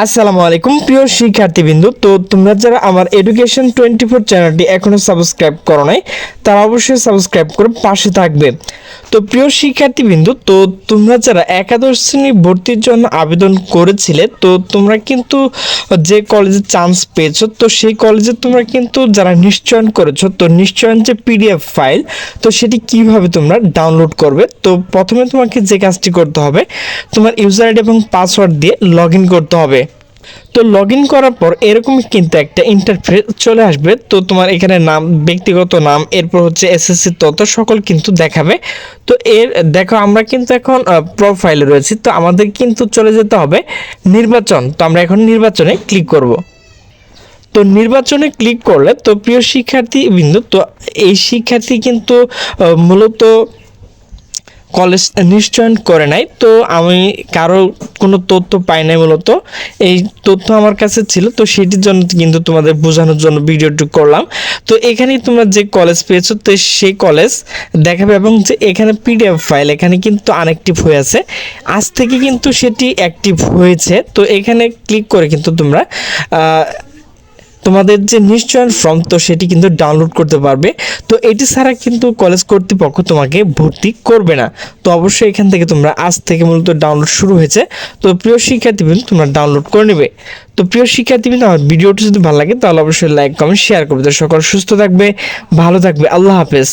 আসসালামু আলাইকুম প্রিয় শিক্ষার্থীবৃন্দ। তো তোমরা যারা আমার এডুকেশন 24 চ্যানেলটি এখনো সাবস্ক্রাইব করো নাই তারা অবশ্যই সাবস্ক্রাইব করে পাশে থাকবে। তো প্রিয় শিক্ষার্থীবৃন্দ, তো তোমরা যারা একাদশ শ্রেণী ভর্তির জন্য আবেদন করেছিলে, তো তোমরা কিন্তু যে কলেজে চান্স পেয়েছো, তো সেই কলেজে তোমরা কিন্তু যারা নিশ্চয়ন করেছো, তো নিশ্চয়ন যে পিডিএফ ফাইল, তো সেটি কিভাবে তোমরা ডাউনলোড করবে। তো প্রথমে তোমাকে যে কাজটি করতে হবে, তোমার ইউজার আইডি এবং পাসওয়ার্ড দিয়ে লগ ইন করতে হবে। তো লগ ইন করার পর এরকম কিন্তু একটা ইন্টারফেস চলে আসবে। তো তোমার এখানে নাম, ব্যক্তিগত নাম, এরপর হচ্ছে এসএসসি তথ্য সকল কিন্তু দেখাবে। তো দেখো আমরা কিন্তু এখন প্রোফাইলে রয়েছি, তো আমাদের কিন্তু চলে যেতে হবে নির্বাচন। তো আমরা এখন নির্বাচনে ক্লিক করব। তো নির্বাচনে ক্লিক করলে তো প্রিয় শিক্ষার্থী বিন্দু, তো এই শিক্ষার্থী কিন্তু মূলত কলেজ নিশ্চয়ন করে নাই। তো আমি কারো কোনো তথ্য পাই নাই, মূলত এই তথ্য আমার কাছে ছিল, তো সেটির জন্য কিন্তু তোমাদের বোঝানোর জন্য ভিডিওটি করলাম। তো এখানেই তোমরা যে কলেজ পেয়েছো, তো সেই কলেজ দেখাবে এবং যে এখানে পিডিএফ ফাইল এখানে কিন্তু আনঅ্যাক্টিভ হয়ে আছে, আজ থেকে কিন্তু সেটি অ্যাক্টিভ হয়েছে। তো এখানে ক্লিক করে কিন্তু তোমরা তোমাদের যে নিশ্চয়ন ফর্ম, তো সেটি কিন্তু ডাউনলোড করতে পারবে। তো এটি ছাড়া কিন্তু কলেজ কর্তৃপক্ষ তোমাকে ভর্তি করবে না। তো অবশ্যই এখান থেকে তোমরা আজ থেকে মূলত ডাউনলোড শুরু হয়েছে। তো প্রিয় শিক্ষার্থীবৃন্দ, তোমরা ডাউনলোড করে নেবে। তো প্রিয় শিক্ষার্থীবৃন্দ, আমার ভিডিওটি যদি ভালো লাগে তাহলে অবশ্যই লাইক, কমেন্ট, শেয়ার করবে। তো সকল সুস্থ থাকবে, ভালো থাকবে। আল্লাহ হাফেজ।